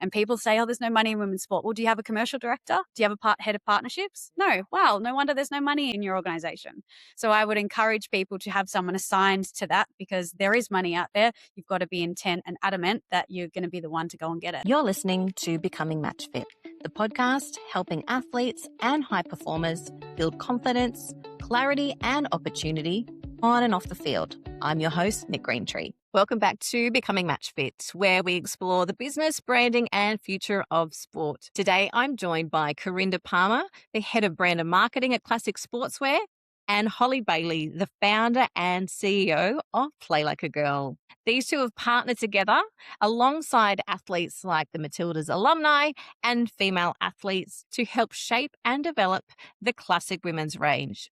And people say, oh, there's no money in women's sport. Well, do you have a commercial director? Do you have a head of partnerships? No. Wow, no wonder there's no money in your organization. So I would encourage people to have someone assigned to that, because there is money out there. You've got to be intent and adamant that you're going to be the one to go and get it. You're listening to Becoming Match Fit, the podcast helping athletes and high performers build confidence, clarity, and opportunity on and off the field. I'm your host, Nick Greentree. Welcome back to Becoming Match Fit, where we explore the business, branding, and future of sport. Today, I'm joined by Carinda Palmer, the head of brand and marketing at Classic Sportswear, and Holly Bailey, the founder and CEO of Play Like a Girl. These two have partnered together alongside athletes like the Matildas alumni and female athletes to help shape and develop the Classic women's range.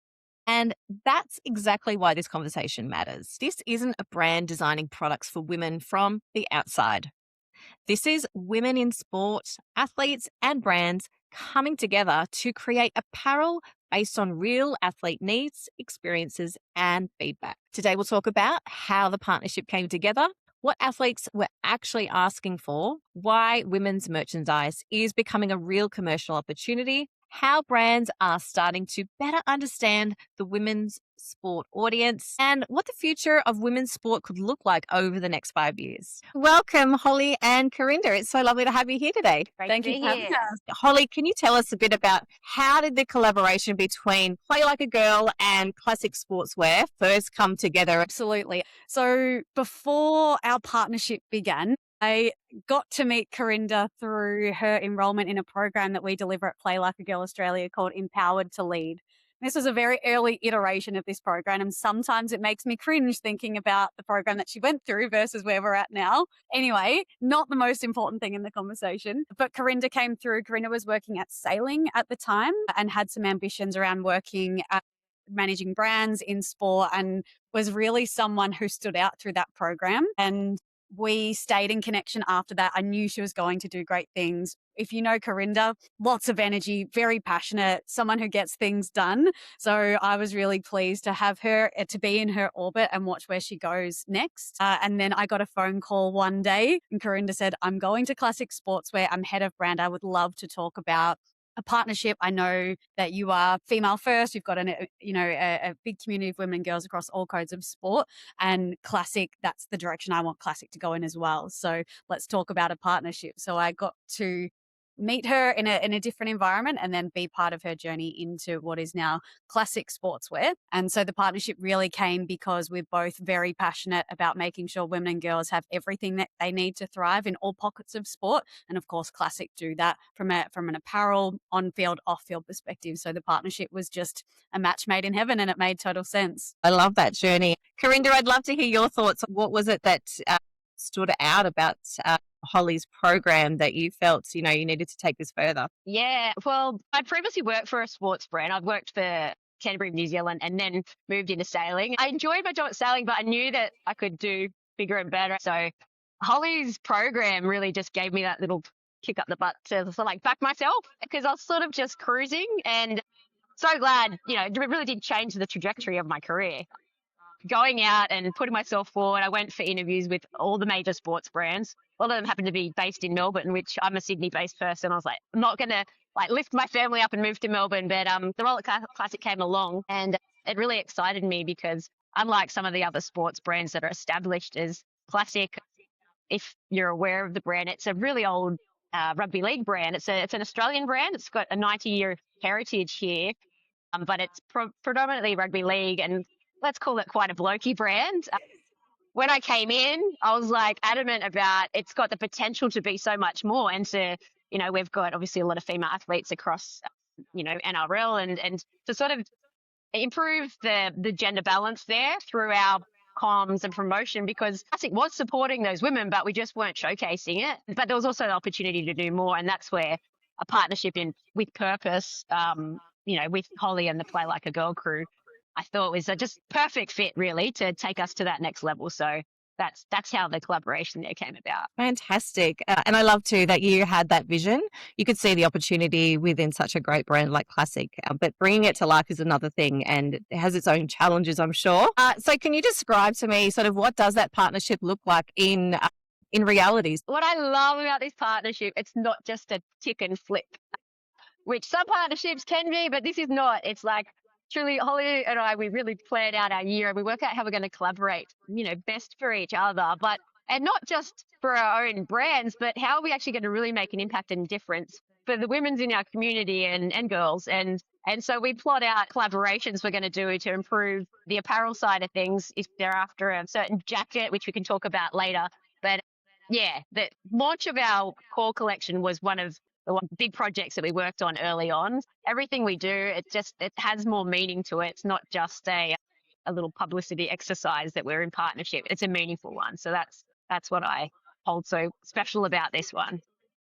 And that's exactly why this conversation matters. This isn't a brand designing products for women from the outside. This is women in sport, athletes and brands coming together to create apparel based on real athlete needs, experiences and feedback. Today we'll talk about how the partnership came together, what athletes were actually asking for, why women's merchandise is becoming a real commercial opportunity, how brands are starting to better understand the women's sport audience, and what the future of women's sport could look like over the next 5 years. Welcome, Holly and Carinda. It's so lovely to have you here today. Thank you for having us. Holly, can you tell us a bit about how did the collaboration between Play Like a Girl and Classic Sportswear first come together? Absolutely. So before our partnership began, I got to meet Carinda through her enrollment in a program that we deliver at Play Like a Girl Australia called Empowered to Lead. This was a very early iteration of this program, and sometimes it makes me cringe thinking about the program that she went through versus where we're at now. Anyway, not the most important thing in the conversation, but Carinda came through. Carinda was working at Sailing at the time and had some ambitions around working at managing brands in sport, and was really someone who stood out through that program. And we stayed in connection after that. I knew she was going to do great things. If you know Carinda, lots of energy, very passionate, someone who gets things done. So I was really pleased to have her, to be in her orbit and watch where she goes next. And then I got a phone call one day and Carinda said, I'm going to Classic Sportswear. I'm head of brand. I would love to talk about a partnership. I know that you are female first. You've got a big community of women and girls across all codes of sport, and Classic, that's the direction I want Classic to go in as well. So let's talk about a partnership. So I got to meet her in a different environment and then be part of her journey into what is now Classic Sportswear. And so the partnership really came because we're both very passionate about making sure women and girls have everything that they need to thrive in all pockets of sport. And of course, Classic do that from an apparel, on-field, off-field perspective. So the partnership was just a match made in heaven, and it made total sense. I love that journey. Carinda, I'd love to hear your thoughts. What was it that stood out about Holly's program that you felt, you needed to take this further? Yeah, well, I previously worked for a sports brand. I've worked for Canterbury, New Zealand, and then moved into sailing. I enjoyed my job at sailing, but I knew that I could do bigger and better. So Holly's program really just gave me that little kick up the butt to sort of back myself, because I was sort of just cruising, and so glad, it really did change the trajectory of my career. Going out and putting myself forward, I went for interviews with all the major sports brands. A lot of them happened to be based in Melbourne, which I'm a Sydney-based person. I was like, I'm not going to lift my family up and move to Melbourne, but the role at Classic came along, and it really excited me because unlike some of the other sports brands that are established as Classic, if you're aware of the brand, it's a really old rugby league brand. It's an Australian brand. It's got a 90-year heritage here, but it's predominantly rugby league, and let's call it quite a blokey brand. When I came in, I was adamant about it's got the potential to be so much more. And to, we've got obviously a lot of female athletes across, NRL, and to sort of improve the gender balance there through our comms and promotion, because Classic was supporting those women, but we just weren't showcasing it. But there was also an opportunity to do more. And that's where a partnership with purpose, with Holly and the Play Like a Girl crew, I thought was a just perfect fit really to take us to that next level. So that's how the collaboration there came about. Fantastic. And I love too that you had that vision. You could see the opportunity within such a great brand like Classic, but bringing it to life is another thing, and it has its own challenges, I'm sure. So can you describe to me sort of what does that partnership look like in in reality? What I love about this partnership, it's not just a tick and flick, which some partnerships can be, but this is not. It's like truly Holly and I, we really planned out our year and we work out how we're going to collaborate, best for each other, and not just for our own brands, but how are we actually going to really make an impact and difference for the women's in our community and girls. And so we plot out collaborations we're going to do to improve the apparel side of things if they're after a certain jacket, which we can talk about later. But yeah, the launch of our core collection was one of the big projects that we worked on early on. Everything we do, it has more meaning to it. It's not just a little publicity exercise that we're in partnership. It's a meaningful one. So that's what I hold so special about this one.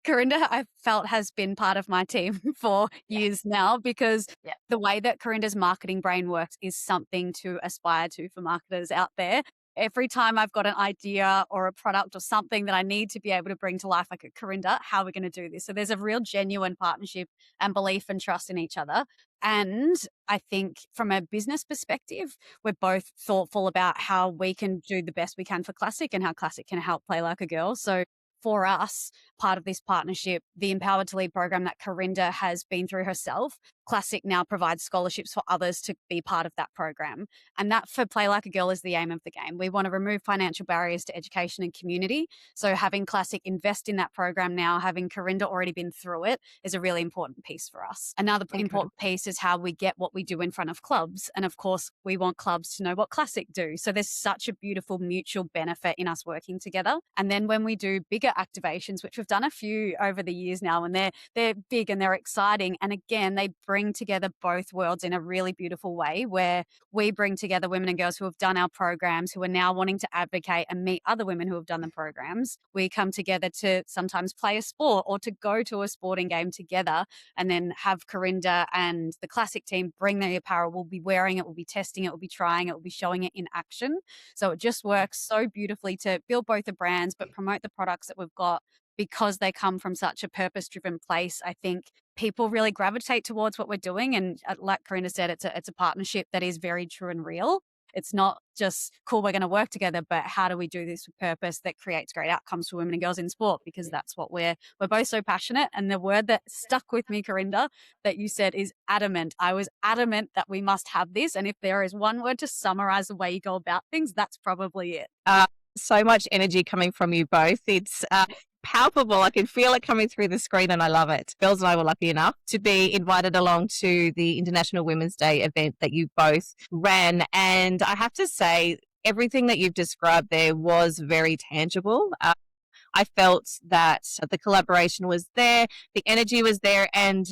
Carinda, I've felt, has been part of my team for years now, because the way that Carinda's marketing brain works is something to aspire to for marketers out there. Every time I've got an idea or a product or something that I need to be able to bring to life, like, Carinda, how are we going to do this? So there's a real genuine partnership and belief and trust in each other. And I think from a business perspective, we're both thoughtful about how we can do the best we can for Classic and how Classic can help Play Like a Girl. So for us, part of this partnership, the Empowered to Lead program that Carinda has been through herself, Classic now provides scholarships for others to be part of that program. And that, for Play Like a Girl, is the aim of the game. We want to remove financial barriers to education and community. So having Classic invest in that program now, having Carinda already been through it, is a really important piece for us. Another important piece is how we get what we do in front of clubs. And of course, we want clubs to know what Classic do. So there's such a beautiful mutual benefit in us working together. And then when we do bigger activations, which we've done a few over the years now, and they're big and they're exciting. And again, they bring together both worlds in a really beautiful way, where we bring together women and girls who have done our programs, who are now wanting to advocate and meet other women who have done the programs. We come together to sometimes play a sport or to go to a sporting game together, and then have Carinda and the Classic team bring their apparel. We'll be wearing it, we'll be testing it, we'll be trying it, we'll be showing it in action. So it just works so beautifully to build both the brands, but promote the products that we've got, because they come from such a purpose-driven place. I think people really gravitate towards what we're doing. And like Carinda said, it's a partnership that is very true and real. It's not just, cool, we're going to work together, but how do we do this with purpose that creates great outcomes for women and girls in sport? Because that's what we're both so passionate. And the word that stuck with me, Carinda, that you said is adamant. I was adamant that we must have this. And if there is one word to summarize the way you go about things, that's probably it. So much energy coming from you both. It's palpable. I can feel it coming through the screen and I love it. Girls and I were lucky enough to be invited along to the International Women's Day event that you both ran. And I have to say, everything that you've described there was very tangible. I felt that the collaboration was there, the energy was there, and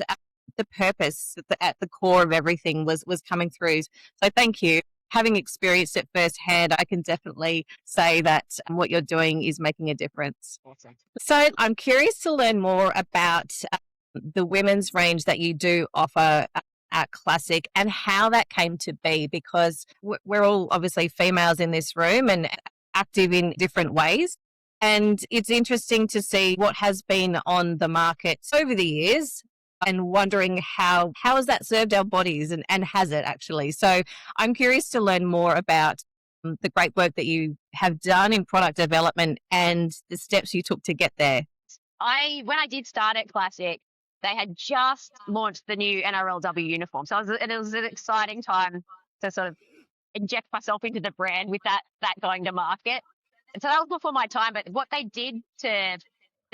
the purpose at the core of everything was coming through. So thank you. Having experienced it firsthand, I can definitely say that what you're doing is making a difference. Awesome. So I'm curious to learn more about the women's range that you do offer at Classic and how that came to be, because we're all obviously females in this room and active in different ways. And it's interesting to see what has been on the market over the years, and wondering how has that served our bodies, and has it actually? So I'm curious to learn more about the great work that you have done in product development and the steps you took to get there. When I did start at Classic, they had just launched the new NRLW uniform. So it was an exciting time to sort of inject myself into the brand with that going to market. And so that was before my time, but what they did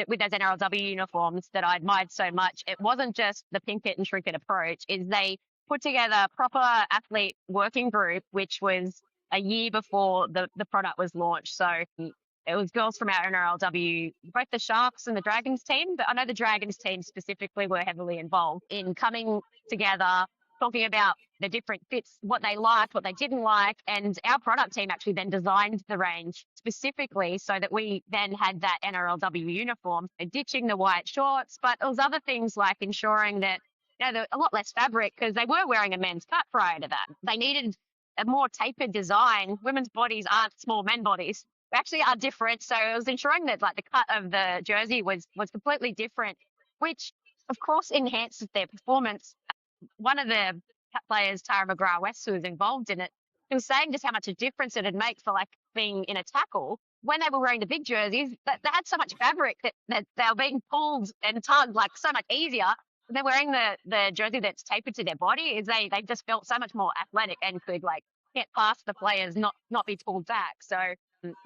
with those NRLW uniforms that I admired so much, it wasn't just the pink it and shrink it approach, is they put together a proper athlete working group, which was a year before the product was launched. So it was girls from our NRLW, both the Sharks and the Dragons team, but I know the Dragons team specifically were heavily involved in coming together, talking about the different fits, what they liked, what they didn't like. And our product team actually then designed the range specifically so that we then had that NRLW uniform, ditching the white shorts. But it was other things like ensuring that, a lot less fabric, because they were wearing a men's cut prior to that. They needed a more tapered design. Women's bodies aren't small men bodies. We actually are different. So it was ensuring that the cut of the jersey was completely different, which of course enhances their performance. One of the players, Tara McGrath-West, who was involved in it, he was saying just how much a difference it'd make for being in a tackle, when they were wearing the big jerseys, they had so much fabric that they were being pulled and tugged like so much easier. They're wearing the jersey that's tapered to their body is they just felt so much more athletic and could like get past the players, not be pulled back. So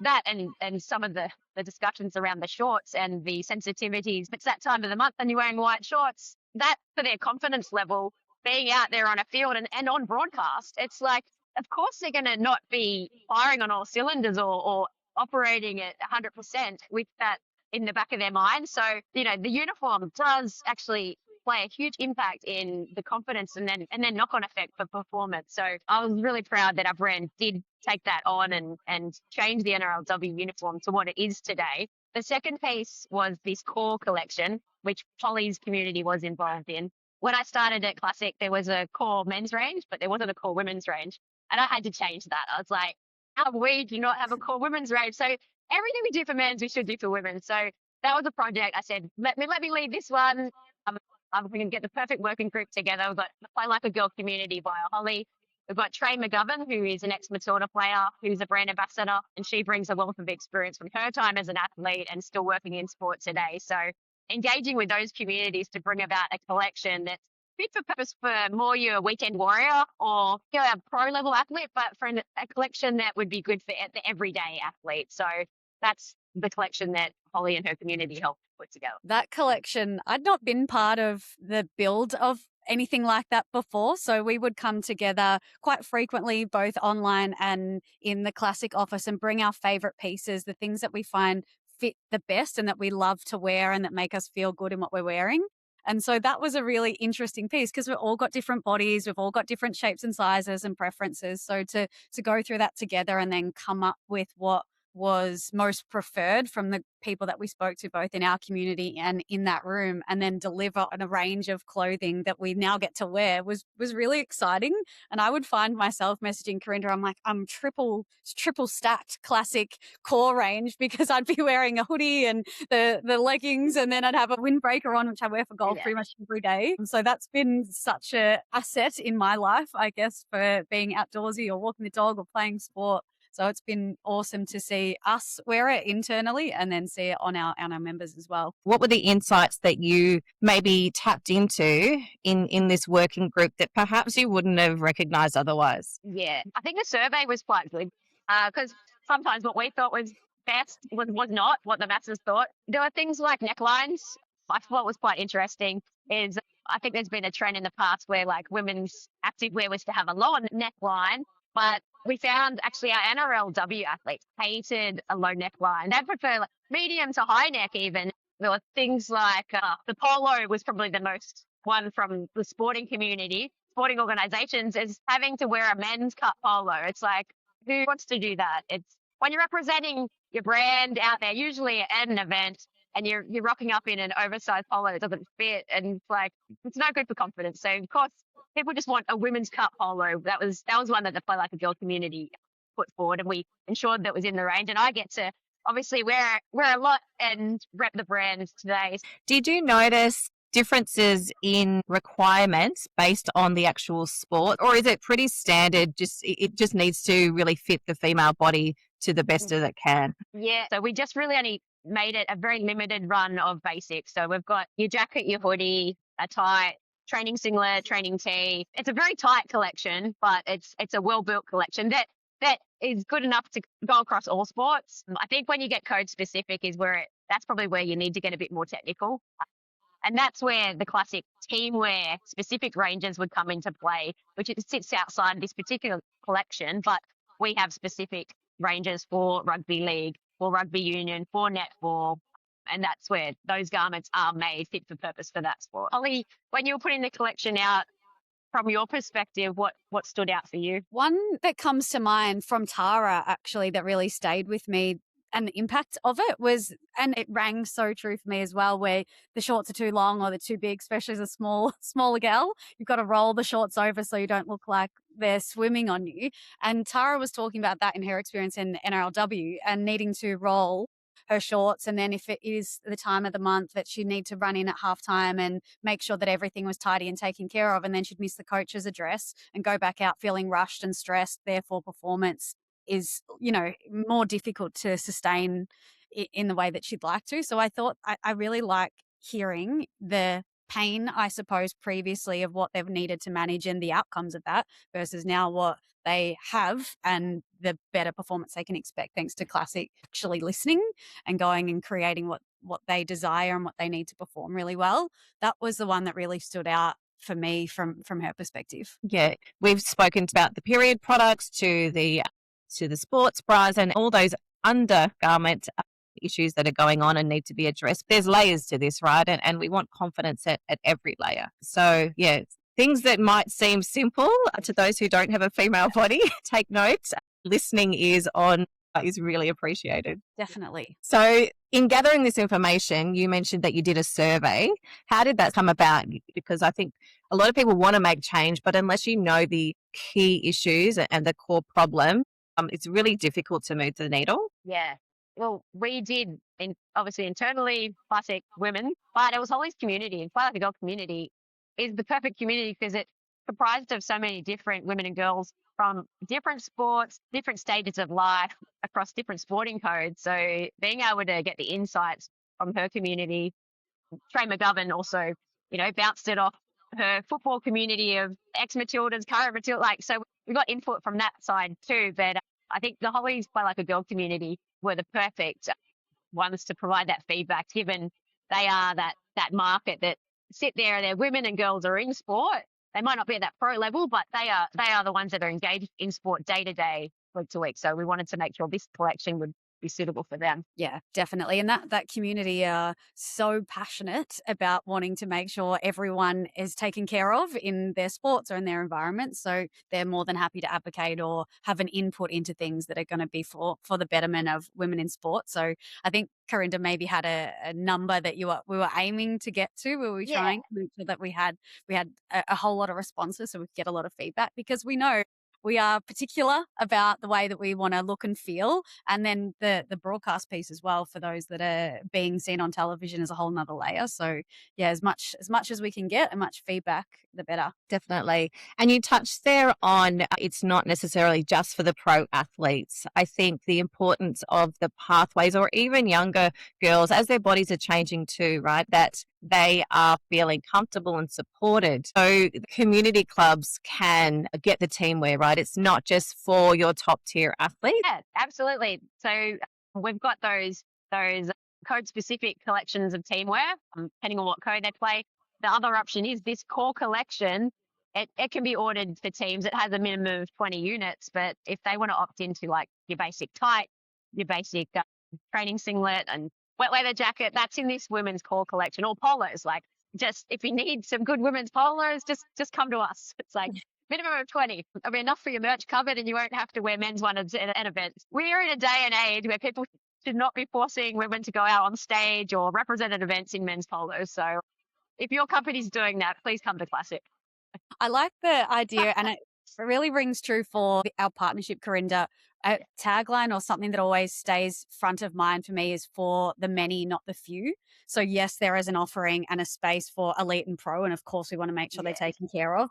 that and some of the discussions around the shorts and the sensitivities. It's that time of the month and you're wearing white shorts. That for their confidence level, being out there on a field and on broadcast, it's like, of course they're going to not be firing on all cylinders or operating at 100% with that in the back of their mind. So, the uniform does actually play a huge impact in the confidence and then knock-on effect for performance. So I was really proud that our brand did take that on and change the NRLW uniform to what it is today. The second piece was this core collection, which Holly's community was involved in. When I started at Classic, there was a core men's range, but there wasn't a core women's range. And I had to change that. I was like, how we do not have a core women's range. So everything we do for men's, we should do for women. So that was a project. I said, let me lead this one. We can get the perfect working group together. We've got the Play Like a Girl community via Holly. We've got Trey McGovern, who is an ex-Matilda player, who's a brand ambassador, and she brings a wealth of experience from her time as an athlete and still working in sport today. So engaging with those communities to bring about a collection that's fit for purpose for more your weekend warrior or a pro level athlete, but for a collection that would be good for the everyday athlete. So that's the collection that Holly and her community helped put together. That collection, I'd not been part of the build of anything like that before. So we would come together quite frequently, both online and in the Classic office, and bring our favorite pieces, the things that we find fit the best and that we love to wear and that make us feel good in what we're wearing. And so that was a really interesting piece because we've all got different bodies, we've all got different shapes and sizes and preferences. So to go through that together and then come up with what was most preferred from the people that we spoke to both in our community and in that room, and then deliver on a range of clothing that we now get to wear was really exciting. And I would find myself messaging Carinda, I'm like, I'm triple stacked Classic core range because I'd be wearing a hoodie and the leggings, and then I'd have a windbreaker on, which I wear for golf pretty much every day. So that's been such a asset in my life, I guess, for being outdoorsy or walking the dog or playing sport. So it's been awesome to see us wear it internally and then see it on our members as well. What were the insights that you maybe tapped into in this working group that perhaps you wouldn't have recognised otherwise? Yeah, I think the survey was quite good because sometimes what we thought was best was not what the masses thought. There were things like necklines. I thought was quite interesting is I think there's been a trend in the past where like women's activewear was to have a lower neckline, but we found actually our NRLW athletes hated a low neckline. They prefer like medium to high neck even. There were things like the polo was probably the most one from the sporting community, sporting organizations, is having to wear a men's cut polo. It's like, who wants to do that? It's when you're representing your brand out there, usually at an event, and you're rocking up in an oversized polo that doesn't fit, and it's like, it's no good for confidence. So of course, people just want a women's cut polo. That was one that the Play Like a Girl community put forward, and we ensured that was in the range. And I get to obviously wear a lot and rep the brand today. Did you notice differences in requirements based on the actual sport, or is it pretty standard? It just needs to really fit the female body to the best as it can? Yeah, so we just really only made it a very limited run of basics. So we've got your jacket, your hoodie, a tie, training singlet, training tee. It's a very tight collection, but it's a well-built collection that is good enough to go across all sports. I think when you get code specific is that's probably where you need to get a bit more technical. And that's where the Classic teamwear specific ranges would come into play, which it sits outside this particular collection, but we have specific ranges for rugby league, for rugby union, for netball. And that's where those garments are made fit for purpose for that sport. Holly, when you were putting the collection out, from your perspective, what stood out for you? One that comes to mind from Tara, actually, that really stayed with me and the impact of it was, and it rang so true for me as well, where the shorts are too long or they're too big, especially as a smaller girl. You've got to roll the shorts over so you don't look like they're swimming on you. And Tara was talking about that in her experience in NRLW and needing to roll her shorts, and then if it is the time of the month that she'd need to run in at halftime and make sure that everything was tidy and taken care of, and then she'd miss the coach's address and go back out feeling rushed and stressed, therefore performance is, more difficult to sustain in the way that she'd like to. So I thought I really like hearing the pain, I suppose, previously of what they've needed to manage and the outcomes of that versus now what they have and the better performance they can expect thanks to Classic actually listening and going and creating what they desire and what they need to perform really well. That was the one that really stood out for me from her perspective. Yeah, we've spoken about the period products to the sports bras and all those undergarment issues that are going on and need to be addressed. There's layers to this, right? And we want confidence at every layer. So yeah, things that might seem simple to those who don't have a female body, take note. Listening is really appreciated. Definitely. So in gathering this information, you mentioned that you did a survey. How did that come about? Because I think a lot of people want to make change, but unless you know the key issues and the core problem, it's really difficult to move the needle. Yeah. Well, we did, obviously internally, Classic women, but it was Holly's community. And Fly Like a Girl community is the perfect community because it's comprised of so many different women and girls from different sports, different stages of life, across different sporting codes. So being able to get the insights from her community, Trey McGovern also, bounced it off her football community of ex-Matildas, current Matilda. So we got input from that side too. But I think the Holly's Play Like a Girl community were the perfect ones to provide that feedback, given they are that market that sit there. They're women and girls are in sport. They might not be at that pro level, but they are the ones that are engaged in sport day to day, week to week. So we wanted to make sure this collection would be suitable for them. Yeah, definitely. And that community are so passionate about wanting to make sure everyone is taken care of in their sports or in their environment. So they're more than happy to advocate or have an input into things that are going to be for the betterment of women in sport. So I think Carinda maybe had a number that we were aiming to get to. We were trying to make sure that we had a whole lot of responses so we could get a lot of feedback, because we know we are particular about the way that we want to look and feel. And then the broadcast piece as well for those that are being seen on television is a whole nother layer. So yeah, as much as we can get and much feedback, the better. Definitely. And you touched there on it's not necessarily just for the pro athletes. I think the importance of the pathways, or even younger girls as their bodies are changing too, right? That they are feeling comfortable and supported. So community clubs can get the teamwear, right? It's not just for your top tier athletes. Yeah, absolutely. So we've got those code specific collections of teamwear, depending on what code they play. The other option is this core collection. It can be ordered for teams. It has a minimum of 20 units, but if they want to opt into like your basic tight, your basic training singlet and wet leather jacket, that's in this women's core collection, or polos. Like, just if you need some good women's polos, just come to us. It's like minimum of 20. It'll be enough for your merch covered and you won't have to wear men's one at events. We're in a day and age where people should not be forcing women to go out on stage or represent at events in men's polos. So if your company's doing that, please come to Classic. I like the idea, and it really rings true for our partnership, Carinda. A tagline or something that always stays front of mind for me is for the many, not the few. So yes, there is an offering and a space for elite and pro, and of course we want to make sure they're taken care of.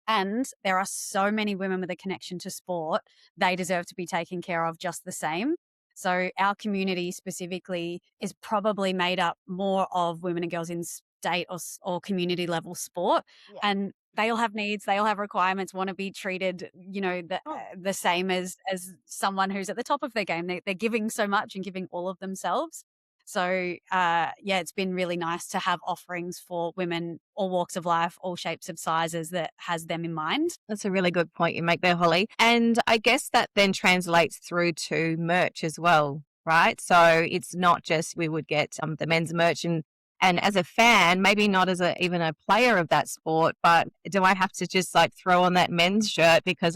And there are so many women with a connection to sport. They deserve to be taken care of just the same. So our community specifically is probably made up more of women and girls in state or community level sport. Yeah. And they all have needs, they all have requirements, want to be treated, the same as someone who's at the top of their game. They're giving so much and giving all of themselves. So, it's been really nice to have offerings for women, all walks of life, all shapes of sizes, that has them in mind. That's a really good point you make there, Holly. And I guess that then translates through to merch as well, right? So it's not just we would get the men's merch and as a fan, maybe not as even a player of that sport, but do I have to just like throw on that men's shirt because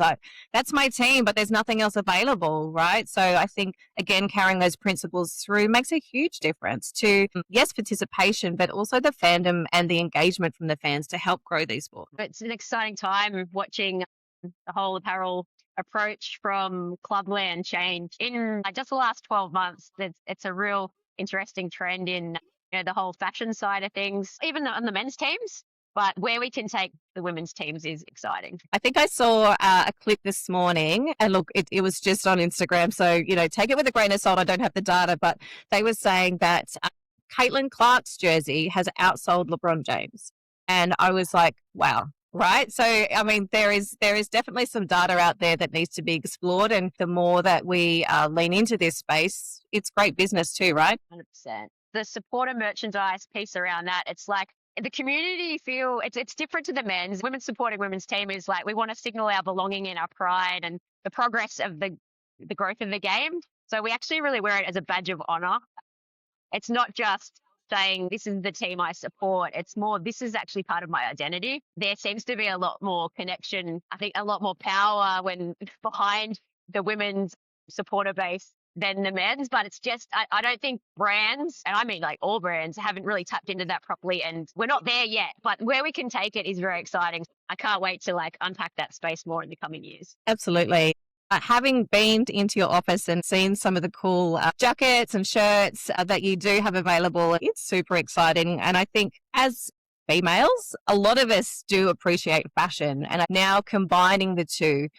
that's my team, but there's nothing else available, right? So I think, again, carrying those principles through makes a huge difference to, yes, participation, but also the fandom and the engagement from the fans to help grow these sports. It's an exciting time watching the whole apparel approach from clubland change in just the last 12 months. It's a real interesting trend in the whole fashion side of things. Even on the men's teams, But where we can take the women's teams is exciting. I think I saw a clip this morning, and look, it was just on Instagram. So, take it with a grain of salt. I don't have the data, but they were saying that Caitlin Clark's jersey has outsold LeBron James. And I was like, wow. Right. So, I mean, there is definitely some data out there that needs to be explored. And the more that we lean into this space, it's great business too, right? 100%. The supporter merchandise piece around that, it's like, the community feel it's different to the men's. Women supporting women's team is like, we want to signal our belonging and our pride and the progress of the growth of the game. So we actually really wear it as a badge of honor. It's not just saying this is the team I support. It's more, this is actually part of my identity. There seems to be a lot more connection, I think a lot more power when behind the women's supporter base than the men's, but it's just, I don't think brands, and I mean like all brands, haven't really tapped into that properly, and we're not there yet, but where we can take it is very exciting. I can't wait to unpack that space more in the coming years. Absolutely. Having been into your office and seen some of the cool jackets and shirts that you do have available, it's super exciting. And I think as females, a lot of us do appreciate fashion, and now combining the two,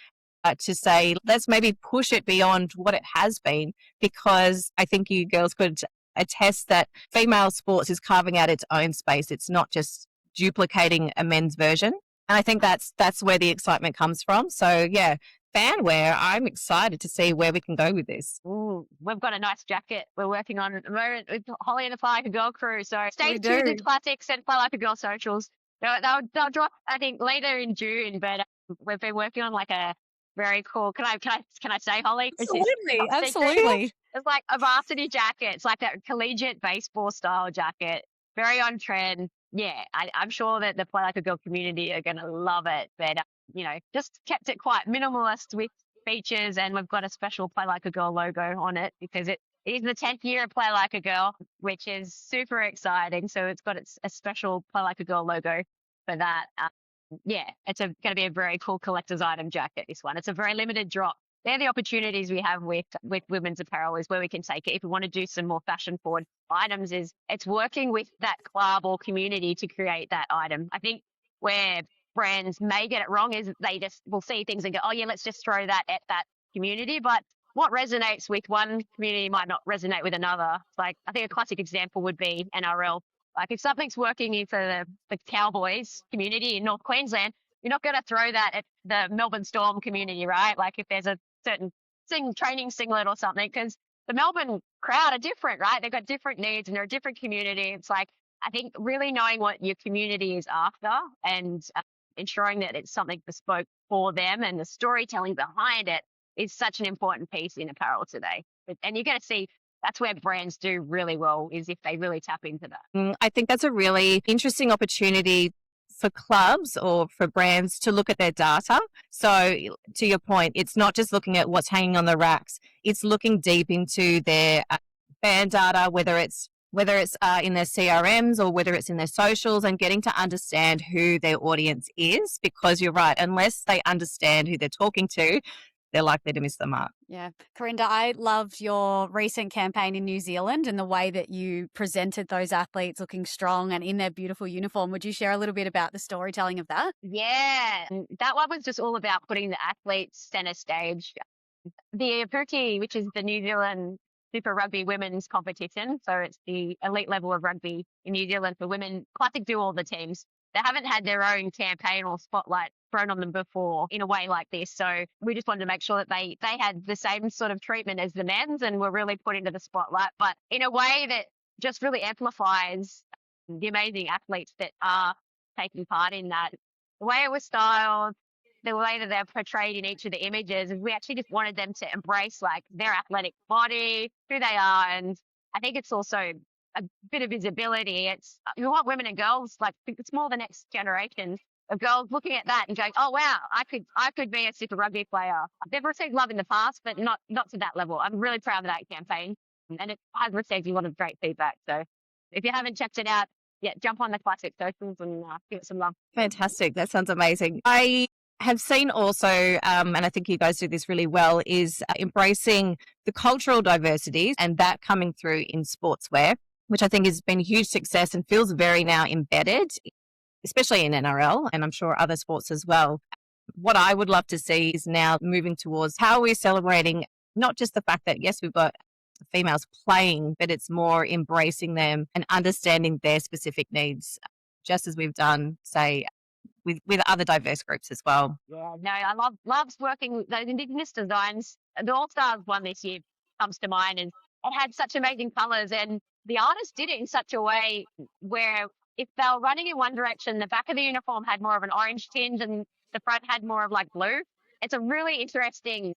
to say, let's maybe push it beyond what it has been, because I think you girls could attest that female sports is carving out its own space. It's not just duplicating a men's version. And I think that's where the excitement comes from. So yeah, fanwear, I'm excited to see where we can go with this. Ooh, we've got a nice jacket we're working on at the moment with Holly and the Fly Like a Girl crew. So stay tuned to Classics and Fly Like a Girl socials. They'll drop, I think, later in June, but we've been working on a very cool. Can I say, Holly? Absolutely. It's like a varsity jacket. It's like that collegiate baseball style jacket. Very on trend. Yeah, I'm sure that the Play Like a Girl community are going to love it. But, just kept it quite minimalist with features, and we've got a special Play Like a Girl logo on it because it is the 10th year of Play Like a Girl, which is super exciting. So it's got a special Play Like a Girl logo for that. Yeah, it's going to be a very cool collector's item jacket, this one. It's a very limited drop. They're the opportunities we have with women's apparel, is where we can take it. If we want to do some more fashion forward items, it's working with that club or community to create that item. I think where brands may get it wrong is they just will see things and go, oh yeah, let's just throw that at that community. But what resonates with one community might not resonate with another. Like, I think a classic example would be NRL. Like, if something's working for the Cowboys community in North Queensland, you're not going to throw that at the Melbourne Storm community, right? Like, if there's a certain training singlet or something, because the Melbourne crowd are different, right? They've got different needs and they're a different community. It's like, I think really knowing what your community is after and ensuring that it's something bespoke for them and the storytelling behind it is such an important piece in apparel today. And you're going to see that's where brands do really well, is if they really tap into that. I think that's a really interesting opportunity for clubs or for brands to look at their data. So to your point, it's not just looking at what's hanging on the racks. It's looking deep into their fan data, whether it's in their CRMs or whether it's in their socials, and getting to understand who their audience is, because you're right, unless they understand who they're talking to, they're likely to miss the mark. Yeah. Carinda, I loved your recent campaign in New Zealand and the way that you presented those athletes looking strong and in their beautiful uniform. Would you share a little bit about the storytelling of that? Yeah, that one was just all about putting the athletes center stage. The Apuki, which is the New Zealand Super Rugby women's competition, so it's the elite level of rugby in New Zealand for women. Classic do all the teams. They haven't had their own campaign or spotlight thrown on them before in a way like this. So we just wanted to make sure that they had the same sort of treatment as the men's and were really put into the spotlight, but in a way that just really amplifies the amazing athletes that are taking part in that. The way it was styled, the way that they're portrayed in each of the images, we actually just wanted them to embrace their athletic body, who they are. And I think it's also a bit of visibility. You want women and girls, it's more the next generation of girls looking at that and going, oh wow, I could be a Super Rugby player. They've received love in the past, but not to that level. I'm really proud of that campaign, and it has received a lot of great feedback. So if you haven't checked it out, jump on the Classic socials and give it some love. Fantastic. That sounds amazing. I have seen also, and I think you guys do this really well, is embracing the cultural diversities and that coming through in sportswear, which I think has been a huge success and feels very now embedded especially in NRL, and I'm sure other sports as well. What I would love to see is now moving towards how we're celebrating not just the fact that, yes, we've got females playing, but it's more embracing them and understanding their specific needs, just as we've done, say, with other diverse groups as well. Yeah, no, I loves working with those Indigenous designs. The All Stars one this year comes to mind, and it had such amazing colours, and the artist did it in such a way where if they were running in one direction, the back of the uniform had more of an orange tinge, and the front had more of like blue. It's a really interesting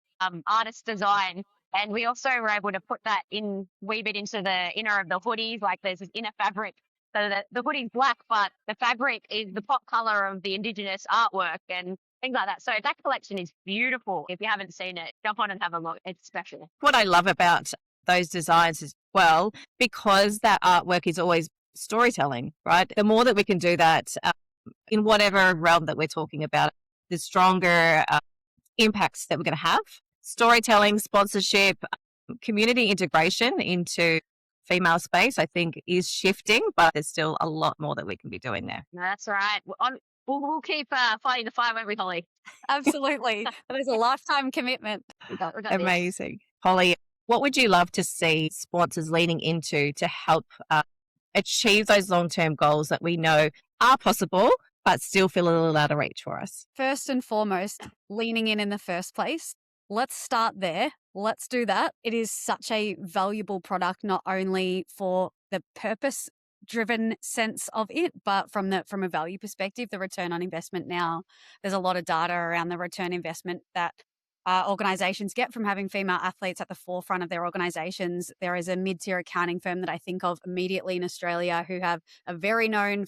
artist design. And we also were able to put that in wee bit into the inner of the hoodies, like there's this inner fabric so that the hoodie's black, but the fabric is the pop color of the Indigenous artwork and things like that. So that collection is beautiful. If you haven't seen it, jump on and have a look. It's special. What I love about those designs as well, because that artwork is always storytelling, right? The more that we can do that in whatever realm that we're talking about, the stronger impacts that we're going to have. Storytelling, sponsorship, community integration into female space, I think, is shifting, but there's still a lot more that we can be doing there. No, that's right. We'll keep fighting the fire, won't we, Holly? Absolutely. That is a lifetime commitment. We got Amazing. Holly, what would you love to see sponsors leaning into to help achieve those long-term goals that we know are possible, but still feel a little out of reach for us? First and foremost, leaning in the first place. Let's start there. Let's do that. It is such a valuable product, not only for the purpose-driven sense of it, but from a value perspective, the return on investment now. There's a lot of data around the return investment that organizations get from having female athletes at the forefront of their organizations. There is a mid-tier accounting firm that I think of immediately in Australia who have a very well-known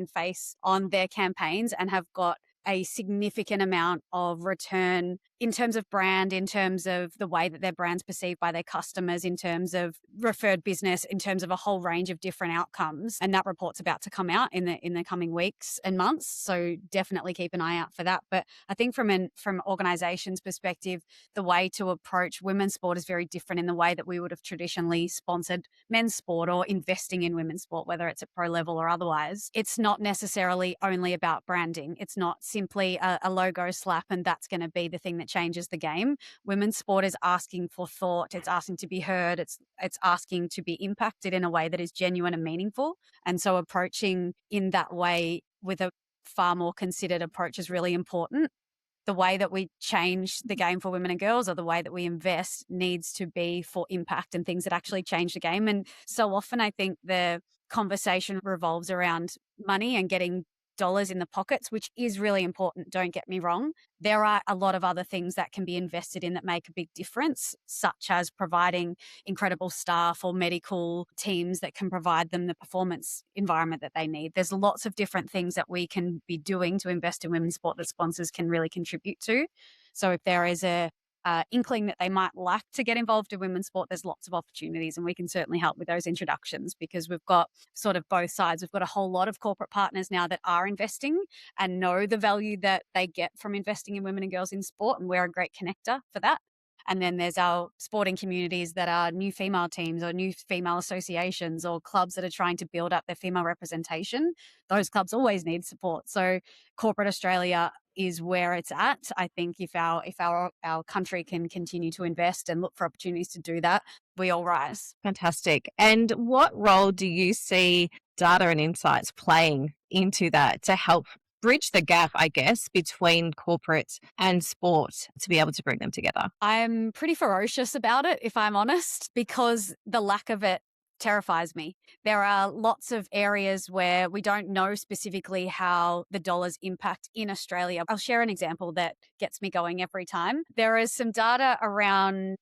face on their campaigns and have got a significant amount of return in terms of brand, in terms of the way that their brand's perceived by their customers, in terms of referred business, in terms of a whole range of different outcomes. And that report's about to come out in the coming weeks and months. So definitely keep an eye out for that. But I think from organizations' perspective, the way to approach women's sport is very different in the way that we would have traditionally sponsored men's sport or investing in women's sport, whether it's at pro level or otherwise. It's not necessarily only about branding. It's not simply a logo slap and that's going to be the thing that changes the game. Women's sport is asking for thought. It's asking to be heard. It's asking to be impacted in a way that is genuine and meaningful. And so approaching in that way with a far more considered approach is really important. The way that we change the game for women and girls or the way that we invest needs to be for impact and things that actually change the game. And so often I think the conversation revolves around money and getting dollars in the pockets, which is really important. Don't get me wrong. There are a lot of other things that can be invested in that make a big difference, such as providing incredible staff or medical teams that can provide them the performance environment that they need. There's lots of different things that we can be doing to invest in women's sport that sponsors can really contribute to. So if there is a inkling that they might like to get involved in women's sport, there's lots of opportunities and we can certainly help with those introductions because we've got sort of both sides. We've got a whole lot of corporate partners now that are investing and know the value that they get from investing in women and girls in sport, and we're a great connector for that. And then there's our sporting communities that are new female teams or new female associations or clubs that are trying to build up their female representation. Those clubs always need support. So corporate Australia is where it's at. I think if our country can continue to invest and look for opportunities to do that, we all rise. Fantastic. And what role do you see data and insights playing into that to help bridge the gap, I guess, between corporate and sport to be able to bring them together? I'm pretty ferocious about it, if I'm honest, because the lack of it terrifies me. There are lots of areas where we don't know specifically how the dollars impact in Australia. I'll share an example that gets me going every time. There is some data around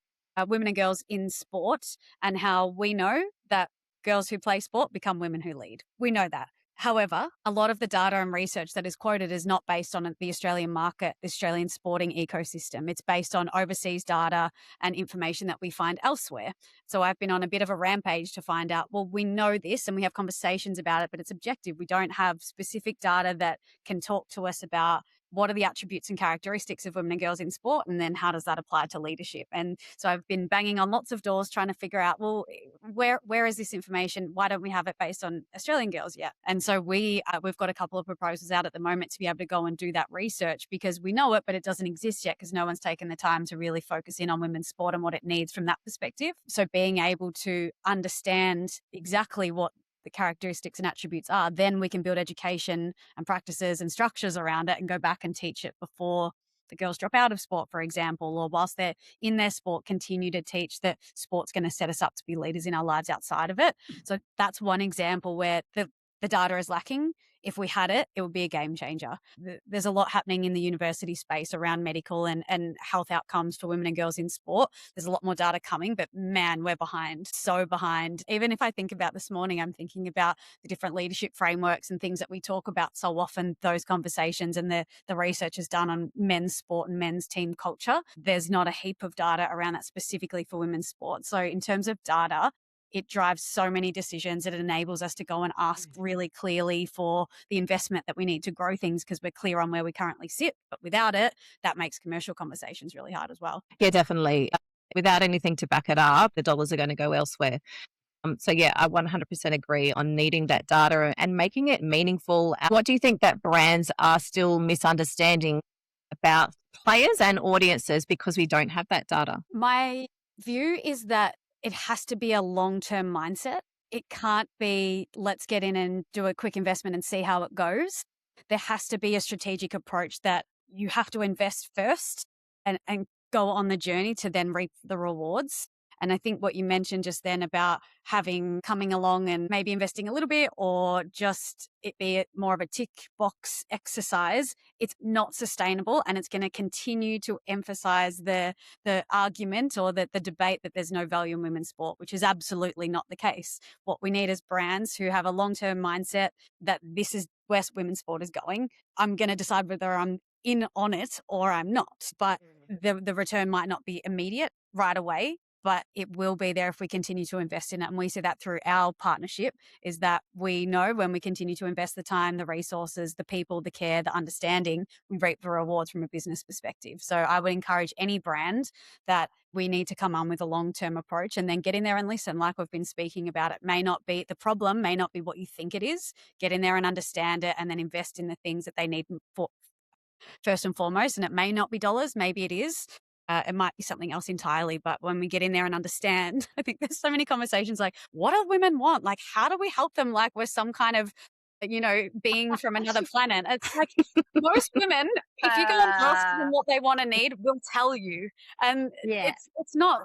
women and girls in sport and how we know that girls who play sport become women who lead. We know that. However, a lot of the data and research that is quoted is not based on the Australian market, the Australian sporting ecosystem. It's based on overseas data and information that we find elsewhere. So I've been on a bit of a rampage to find out, well, we know this and we have conversations about it, but it's objective. We don't have specific data that can talk to us about what are the attributes and characteristics of women and girls in sport, and then how does that apply to leadership? And so I've been banging on lots of doors trying to figure out, well, where is this information? Why don't we have it based on Australian girls yet? And so we've got a couple of proposals out at the moment to be able to go and do that research, because we know it, but it doesn't exist yet because no one's taken the time to really focus in on women's sport and what it needs from that perspective. So being able to understand exactly what the characteristics and attributes are, then we can build education and practices and structures around it and go back and teach it before the girls drop out of sport, for example, or whilst they're in their sport, continue to teach that sport's going to set us up to be leaders in our lives outside of it. So that's one example where the data is lacking. If we had it, it would be a game changer. There's a lot happening in the university space around medical and health outcomes for women and girls in sport. There's a lot more data coming, but man, we're behind, so behind. Even if I think about this morning, I'm thinking about the different leadership frameworks and things that we talk about so often, those conversations, and the research is done on men's sport and men's team culture. There's not a heap of data around that specifically for women's sport. So in terms of data, it drives so many decisions. It enables us to go and ask really clearly for the investment that we need to grow things because we're clear on where we currently sit. But without it, that makes commercial conversations really hard as well. Yeah, definitely. Without anything to back it up, the dollars are going to go elsewhere. So yeah, I 100% agree on needing that data and making it meaningful. What do you think that brands are still misunderstanding about players and audiences because we don't have that data? My view is that it has to be a long-term mindset. It can't be, let's get in and do a quick investment and see how it goes. There has to be a strategic approach that you have to invest first and go on the journey to then reap the rewards. And I think what you mentioned just then about coming along and maybe investing a little bit or just it be more of a tick box exercise, it's not sustainable, and it's going to continue to emphasize the argument or the debate that there's no value in women's sport, which is absolutely not the case. What we need is brands who have a long-term mindset that this is where women's sport is going. I'm going to decide whether I'm in on it or I'm not, but the return might not be immediate right away, but it will be there if we continue to invest in it. And we see that through our partnership, is that we know when we continue to invest the time, the resources, the people, the care, the understanding, we reap the rewards from a business perspective. So I would encourage any brand that we need to come on with a long-term approach and then get in there and listen. Like we've been speaking about, it may not be the problem, may not be what you think it is. Get in there and understand it and then invest in the things that they need for first and foremost. And it may not be dollars, maybe it is. It might be something else entirely, but when we get in there and understand, I think there's so many conversations like, what do women want? Like, how do we help them? Like we're some kind of, being from another planet. It's like most women, if you go and ask them what they want and need, will tell you. And it's not,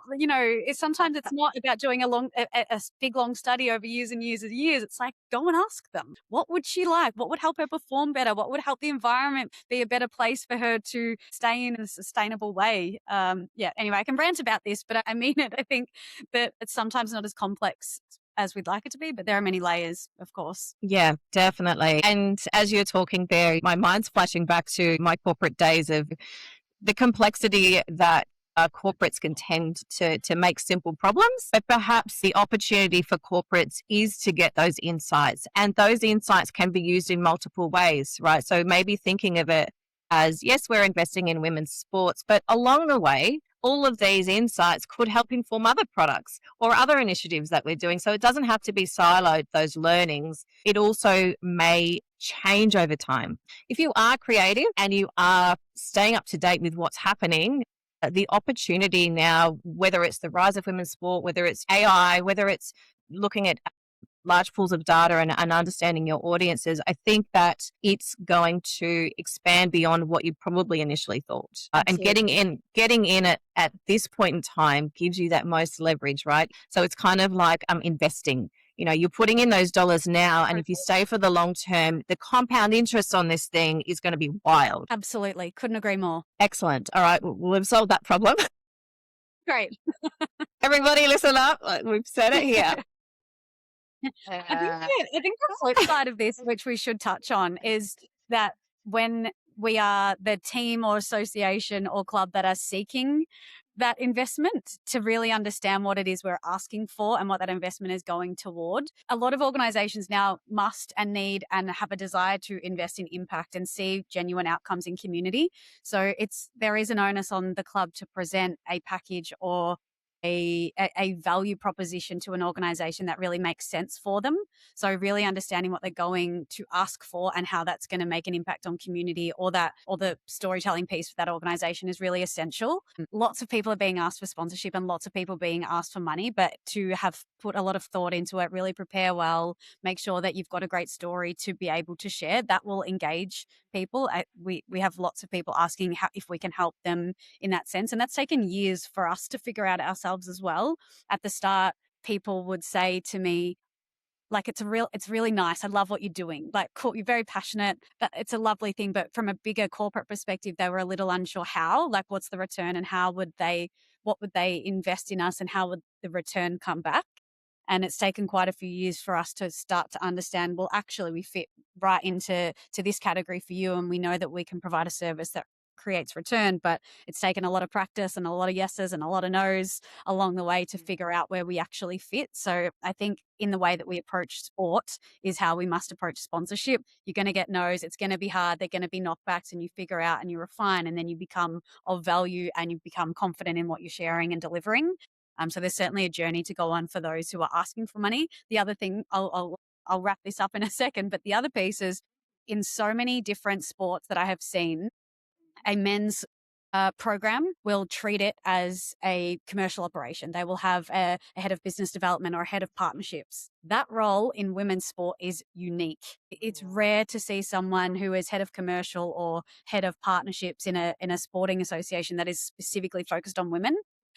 sometimes it's not about doing a big long study over years and years and years. It's like, go and ask them. What would she like? What would help her perform better? What would help the environment be a better place for her to stay in a sustainable way? Anyway, I can rant about this, but I mean it. I think that it's sometimes not as complex as we'd like it to be, but there are many layers, of course. Yeah, definitely. And as you're talking there, my mind's flashing back to my corporate days of the complexity that corporates can tend to make simple problems, but perhaps the opportunity for corporates is to get those insights, and those insights can be used in multiple ways, right? So maybe thinking of it as, yes, we're investing in women's sports, but along the way, all of these insights could help inform other products or other initiatives that we're doing. So it doesn't have to be siloed, those learnings. It also may change over time. If you are creative and you are staying up to date with what's happening, the opportunity now, whether it's the rise of women's sport, whether it's AI, whether it's looking at large pools of data and understanding your audiences, I think that it's going to expand beyond what you probably initially thought. And getting in at this point in time gives you that most leverage, right? So it's kind of like investing. You're putting in those dollars now, and if you stay for the long term, the compound interest on this thing is going to be wild. Absolutely. Couldn't agree more. Excellent. All right. We've solved that problem. Great. Everybody listen up. We've said it here. I think the flip side of this, which we should touch on, is that when we are the team or association or club that are seeking that investment to really understand what it is we're asking for and what that investment is going toward. A lot of organizations now must and need and have a desire to invest in impact and see genuine outcomes in community. So there is an onus on the club to present a package or a value proposition to an organization that really makes sense for them. So really understanding what they're going to ask for and how that's going to make an impact on community or the storytelling piece for that organization is really essential. Lots of people are being asked for sponsorship and lots of people being asked for money, but to have put a lot of thought into it, really prepare well, make sure that you've got a great story to be able to share, that will engage people. We have lots of people asking if we can help them in that sense. And that's taken years for us to figure out ourselves as well. At the start, people would say to me, like, it's really nice. I love what you're doing. Like, cool, you're very passionate. It's a lovely thing. But from a bigger corporate perspective, they were a little unsure how, like, what's the return and what would they invest in us and how would the return come back? And it's taken quite a few years for us to start to understand, well, actually we fit right into this category for you. And we know that we can provide a service that creates return, but it's taken a lot of practice and a lot of yeses and a lot of nos along the way to figure out where we actually fit. So I think in the way that we approach sport is how we must approach sponsorship. You're going to get no's. It's going to be hard. They're going to be knockbacks, and you figure out and you refine, and then you become of value and you become confident in what you're sharing and delivering. So there's certainly a journey to go on for those who are asking for money. The other thing, I'll wrap this up in a second, but the other piece is in so many different sports that I have seen, a men's program will treat it as a commercial operation. They will have a head of business development or a head of partnerships. That role in women's sport is unique. It's rare to see someone who is head of commercial or head of partnerships in a sporting association that is specifically focused on women.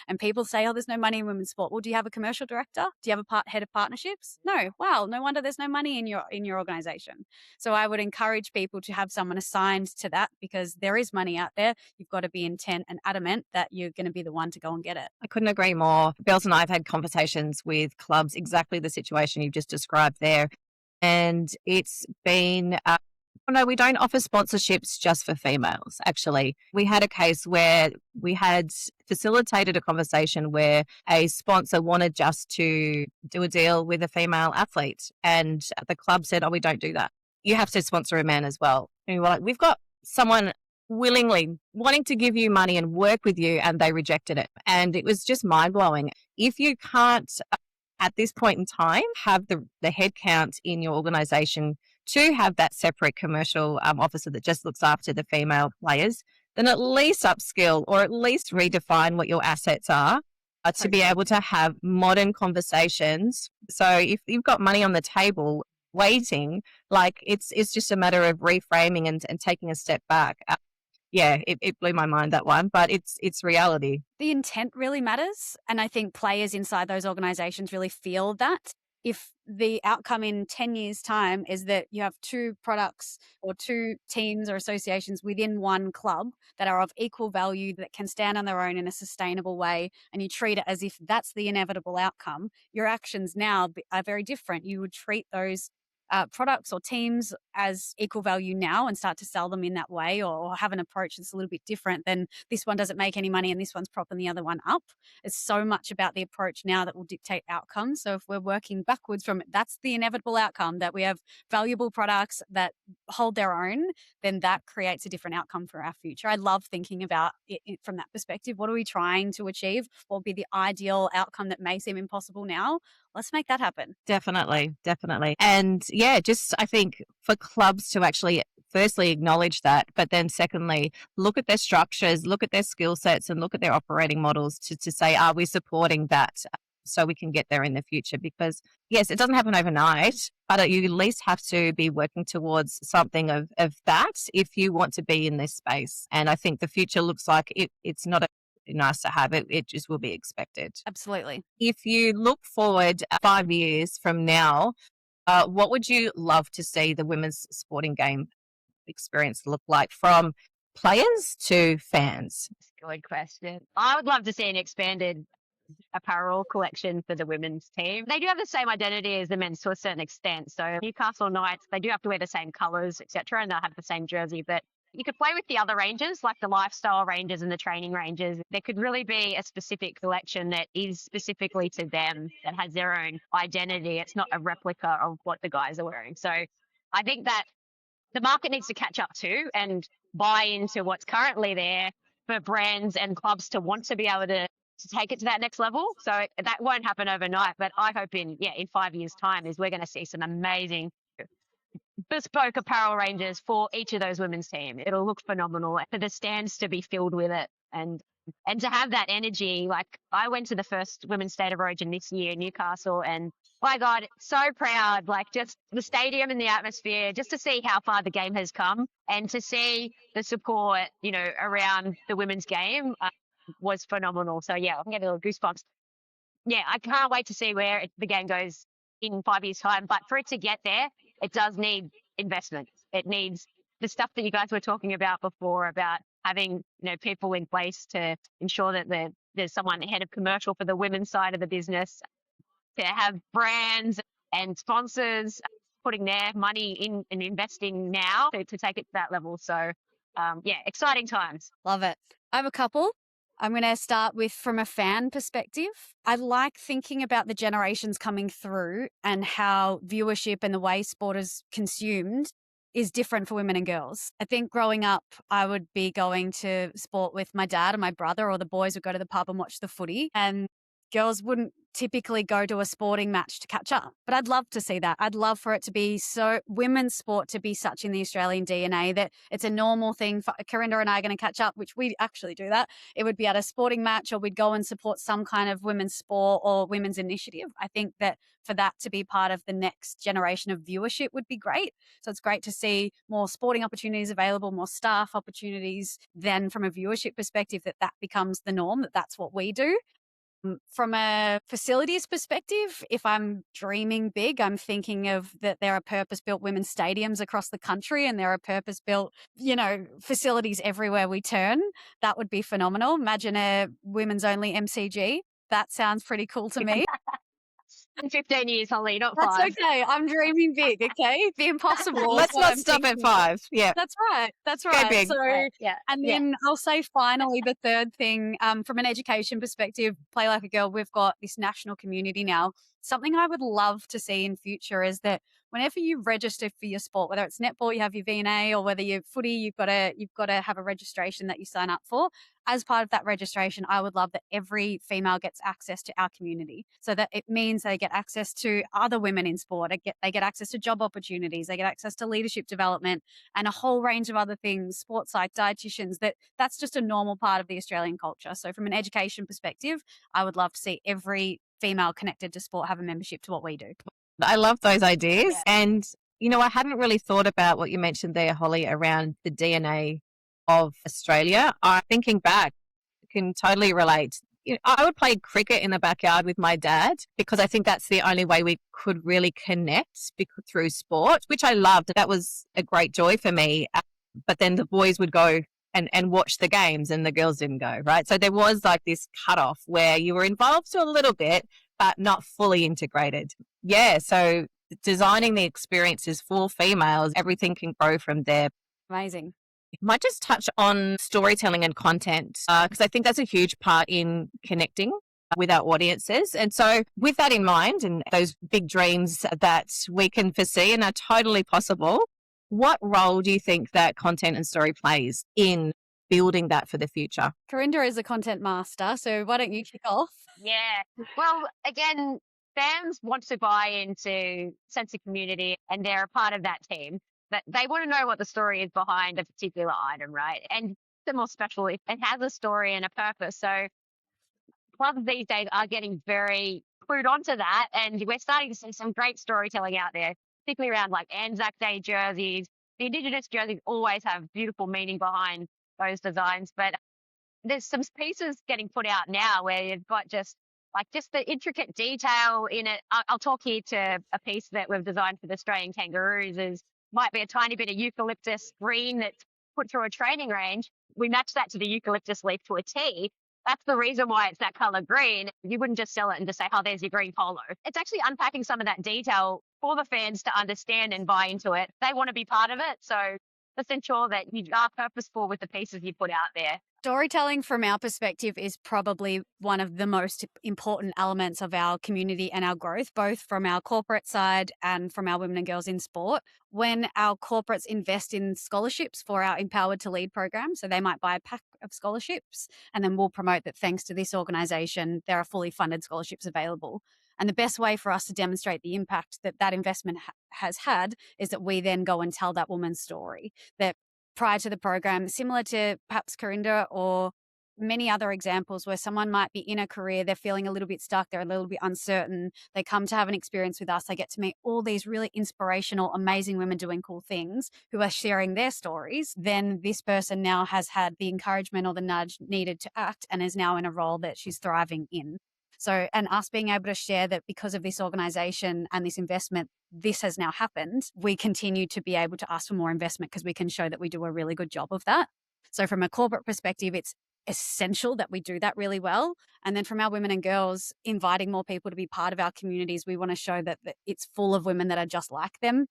And people say, oh, there's no money in women's sport. Well, do you have a commercial director? Do you have a head of partnerships? No. Wow, no wonder there's no money in your organization. So I would encourage people to have someone assigned to that because there is money out there. You've got to be intent and adamant that you're going to be the one to go and get it. I couldn't agree more. Bells and I have had conversations with clubs, exactly the situation you've just described there. And it's been no, we don't offer sponsorships just for females, actually. We had a case where we had facilitated a conversation where a sponsor wanted just to do a deal with a female athlete. And the club said, oh, we don't do that. You have to sponsor a man as well. And we were like, we've got someone willingly wanting to give you money and work with you, and they rejected it. And it was just mind-blowing. If you can't, at this point in time, have the headcount in your organization to have that separate commercial officer that just looks after the female players, then at least upskill or at least redefine what your assets are to be able to have modern conversations. So if you've got money on the table waiting, like it's just a matter of reframing and taking a step back. It blew my mind, that one, but it's reality. The intent really matters. And I think players inside those organizations really feel that. If the outcome in 10 years' time is that you have two products or two teams or associations within one club that are of equal value, that can stand on their own in a sustainable way, and you treat it as if that's the inevitable outcome, your actions now are very different. You would treat those products or teams as equal value now and start to sell them in that way, or have an approach that's a little bit different than this one doesn't make any money and this one's propping the other one up. It's so much about the approach now that will dictate outcomes. So if we're working backwards from it, that's the inevitable outcome, that we have valuable products that hold their own, then that creates a different outcome for our future. I love thinking about it from that perspective. What are we trying to achieve? What would be the ideal outcome that may seem impossible now? Let's make that happen. Definitely. And just I think for clubs to actually firstly acknowledge that, but then secondly, look at their structures, look at their skill sets, and look at their operating models to say, are we supporting that so we can get there in the future? Because yes, it doesn't happen overnight, but you at least have to be working towards something of that if you want to be in this space. And I think the future looks like it's not nice to have it just will be expected. Absolutely. If you look forward 5 years from now, what would you love to see the women's sporting game experience look like, from players to fans? That's a good question. I would love to see an expanded apparel collection for the women's team. They do have the same identity as the men's to a certain extent. So Newcastle Knights, they do have to wear the same colours, etc., and they'll have the same jersey, but You could play with the other ranges, like the lifestyle ranges and the training ranges. There could really be a specific collection that is specifically to them, that has their own identity. It's not a replica of what the guys are wearing. So I think that the market needs to catch up to and buy into what's currently there for brands and clubs to want to be able to take it to that next level. So that won't happen overnight, but I hope in 5 years' time is we're going to see some amazing bespoke apparel ranges for each of those women's team. It'll look phenomenal for the stands to be filled with it and to have that energy. Like, I went to the first Women's State of Origin this year in Newcastle, and my God, so proud, like just the stadium and the atmosphere, just to see how far the game has come and to see the support, around the women's game was phenomenal. So yeah, I'm getting a little goosebumps. Yeah, I can't wait to see where the game goes in 5 years' time. But for it to get there, it does need investment. It needs the stuff that you guys were talking about before, about having people in place to ensure that there's someone head of commercial for the women's side of the business, to have brands and sponsors putting their money in and investing now to take it to that level. So exciting times. Love it. I have a couple. I'm going to start with from a fan perspective. I like thinking about the generations coming through and how viewership and the way sport is consumed is different for women and girls. I think growing up, I would be going to sport with my dad and my brother, or the boys would go to the pub and watch the footy, and girls wouldn't typically go to a sporting match to catch up. But I'd love to see that. I'd love for it to be so women's sport to be such in the Australian DNA that it's a normal thing for Carinda and I are going to catch up, which we actually do that. It would be at a sporting match, or we'd go and support some kind of women's sport or women's initiative. I think that for that to be part of the next generation of viewership would be great. So it's great to see more sporting opportunities available, more staff opportunities. Then from a viewership perspective, that becomes the norm, that's what we do. From a facilities perspective, if I'm dreaming big, I'm thinking of that there are purpose-built women's stadiums across the country, and there are purpose-built, facilities everywhere we turn. That would be phenomenal. Imagine a women's only MCG. That sounds pretty cool to me. In 15 years, Holly, not That's 5. okay. I'm dreaming big, okay? The impossible. Let's not stop at 5. Yeah. That's right. That's Go right. big. So, and then I'll say finally the third thing, from an education perspective, Play Like a Girl, we've got this national community now. Something I would love to see in future is that whenever you register for your sport, whether it's netball, you have your VNA, or whether you're footy, you've got to have a registration that you sign up for. As part of that registration, I would love that every female gets access to our community, so that it means they get access to other women in sport. They get access to job opportunities. They get access to leadership development and a whole range of other things, sports psych, dietitians, that's just a normal part of the Australian culture. So from an education perspective, I would love to see every female connected to sport have a membership to what we do. I love those ideas. Yeah. And, I hadn't really thought about what you mentioned there, Holly, around the DNA of Australia. Thinking back, I can totally relate. I would play cricket in the backyard with my dad because I think that's the only way we could really connect through sport, which I loved. That was a great joy for me. But then the boys would go and watch the games and the girls didn't go, right? So there was like this cutoff where you were involved to a little bit, but not fully integrated. Yeah, so designing the experiences for females, everything can grow from there. Amazing. Might just touch on storytelling and content because I think that's a huge part in connecting with our audiences. And so with that in mind and those big dreams that we can foresee and are totally possible, what role do you think that content and story plays in building that for the future? Carinda is a content master, so why don't you kick off? Yeah. Well, again, fans want to buy into sense of community and they're a part of that team. But they want to know what the story is behind a particular item, right? And the more special, it has a story and a purpose. So clubs these days are getting very clued onto that. And we're starting to see some great storytelling out there, particularly around like Anzac Day jerseys. The Indigenous jerseys always have beautiful meaning behind those designs. But there's some pieces getting put out now where you've got just the intricate detail in it. I'll talk here to a piece that we've designed for the Australian Kangaroos. Might be a tiny bit of eucalyptus green that's put through a training range. We match that to the eucalyptus leaf to a T. That's the reason why it's that color green. You wouldn't just sell it and just say, oh, there's your green polo. It's actually unpacking some of that detail for the fans to understand and buy into it. They want to be part of it. So Let's ensure that you are purposeful with the pieces you put out there. Storytelling from our perspective is probably one of the most important elements of our community and our growth, both from our corporate side and from our women and girls in sport. When our corporates invest in scholarships for our Empowered to Lead program, so they might buy a pack of scholarships and then we'll promote that thanks to this organisation, there are fully funded scholarships available. And the best way for us to demonstrate the impact that that investment has had is that we then go and tell that woman's story. That prior to the program, similar to perhaps Carinda or many other examples where someone might be in a career, they're feeling a little bit stuck, they're a little bit uncertain, they come to have an experience with us, they get to meet all these really inspirational, amazing women doing cool things who are sharing their stories, then this person now has had the encouragement or the nudge needed to act and is now in a role that she's thriving in. So, and us being able to share that because of this organization and this investment, this has now happened, we continue to be able to ask for more investment because we can show that we do a really good job of that. So from a corporate perspective, it's essential that we do that really well. And then from our women and girls, inviting more people to be part of our communities, we want to show that it's full of women that are just like them,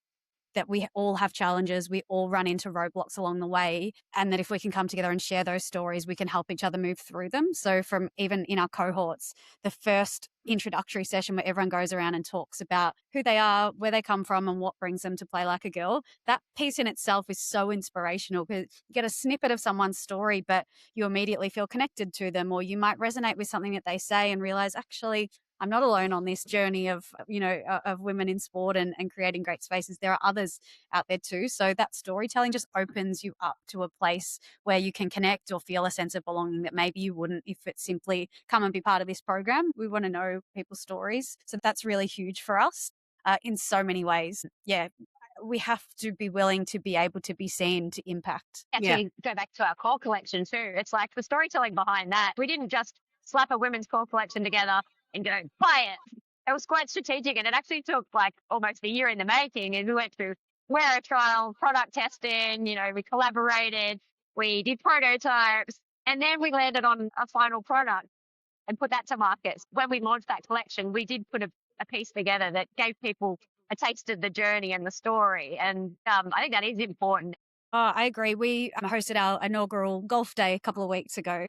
that we all have challenges, we all run into roadblocks along the way, and that if we can come together and share those stories, we can help each other move through them. So from even in our cohorts, the first introductory session where everyone goes around and talks about who they are, where they come from, and what brings them to play like a girl, that piece in itself is so inspirational because you get a snippet of someone's story, but you immediately feel connected to them, or you might resonate with something that they say and realize, actually, I'm not alone on this journey of, of women in sport and creating great spaces. There are others out there too. So that storytelling just opens you up to a place where you can connect or feel a sense of belonging that maybe you wouldn't if it's simply come and be part of this program. We want to know people's stories. So that's really huge for us in so many ways. Yeah. We have to be willing to be able to be seen to impact. Actually, go back to our core collection too. It's like the storytelling behind that. We didn't just slap a women's core collection together and go, buy it. It was quite strategic, and it actually took like almost a year in the making. And we went through wear trial, product testing, we collaborated, we did prototypes, and then we landed on a final product and put that to market. When we launched that collection, we did put a piece together that gave people a taste of the journey and the story. And I think that is important. Oh, I agree. We hosted our inaugural golf day a couple of weeks ago.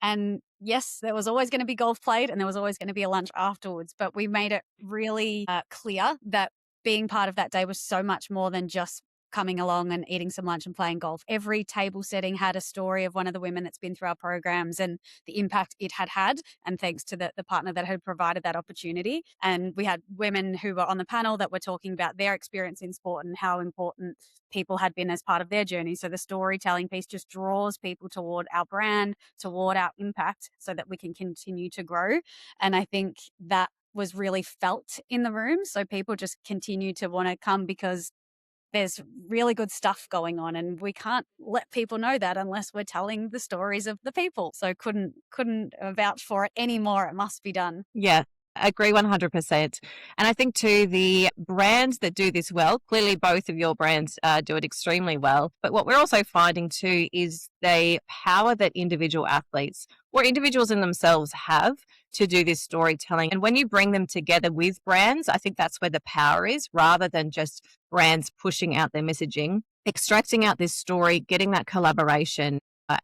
And yes, there was always going to be golf played and there was always going to be a lunch afterwards. But we made it really clear that being part of that day was so much more than just coming along and eating some lunch and playing golf. Every table setting had a story of one of the women that's been through our programs and the impact it had had. And thanks to the partner that had provided that opportunity. And we had women who were on the panel that were talking about their experience in sport and how important people had been as part of their journey. So the storytelling piece just draws people toward our brand, toward our impact so that we can continue to grow. And I think that was really felt in the room. So people just continue to want to come because there's really good stuff going on, and we can't let people know that unless we're telling the stories of the people. So couldn't vouch for it anymore. It must be done. Yeah, agree 100%. And I think too, the brands that do this well, clearly both of your brands do it extremely well. But what we're also finding too is the power that individual athletes or individuals in themselves have to do this storytelling. And when you bring them together with brands, I think that's where the power is, rather than just brands pushing out their messaging, extracting out this story, getting that collaboration.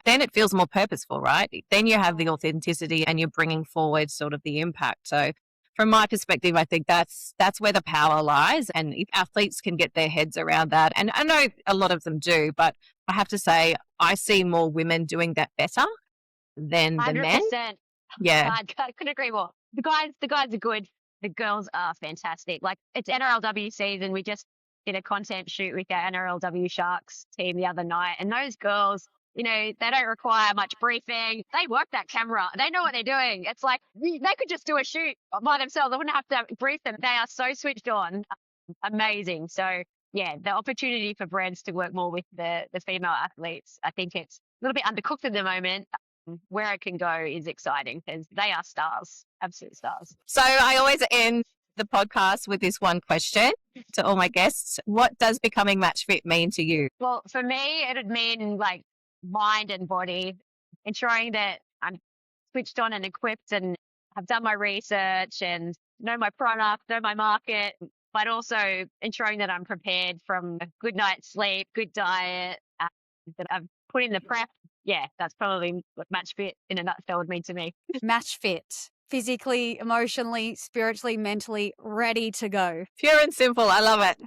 Then it feels more purposeful, right? Then you have the authenticity and you're bringing forward sort of the impact. So from my perspective, I think that's where the power lies. And if athletes can get their heads around that, and I know a lot of them do, but I have to say I see more women doing that better than the men. 100%. Yeah. I couldn't agree more. The guys are good. The girls are fantastic. Like, it's NRLW season. We just did a content shoot with our NRLW Sharks team the other night. And those girls, they don't require much briefing. They work that camera. They know what they're doing. It's like they could just do a shoot by themselves. I wouldn't have to brief them. They are so switched on. Amazing. So, yeah, the opportunity for brands to work more with the female athletes, I think it's a little bit undercooked at the moment. Where it can go is exciting because they are stars, absolute stars. So I always end the podcast with this one question to all my guests. What does becoming match fit mean to you? Well, for me, it would mean like mind and body, ensuring that I'm switched on and equipped and have done my research and know my product, know my market, but also ensuring that I'm prepared from a good night's sleep, good diet, that I've put in the prep. Yeah, that's probably what match fit in a nutshell would mean to me. Match fit, physically, emotionally, spiritually, mentally ready to go. Pure and simple. I love it.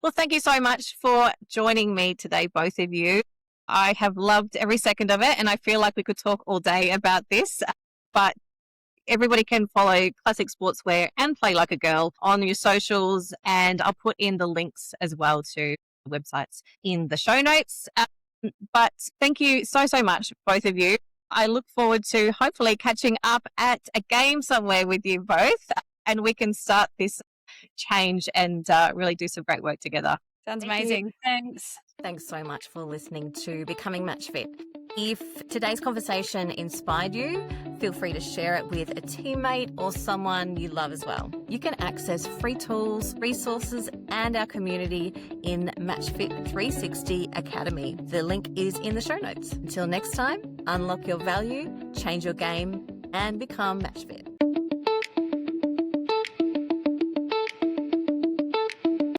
Well, thank you so much for joining me today, both of you. I have loved every second of it, and I feel like we could talk all day about this, but everybody can follow Classic Sportswear and Play Like a Girl on your socials, and I'll put in the links as well to the websites in the show notes. But thank you so much, both of you. I look forward to hopefully catching up at a game somewhere with you both, and we can start this change and really do some great work together. Sounds amazing. Thanks. Thanks so much for listening to Becoming Match Fit. If today's conversation inspired you, feel free to share it with a teammate or someone you love as well. You can access free tools, resources, and our community in MatchFit 360 Academy. The link is in the show notes. Until next time, unlock your value, change your game, and become MatchFit.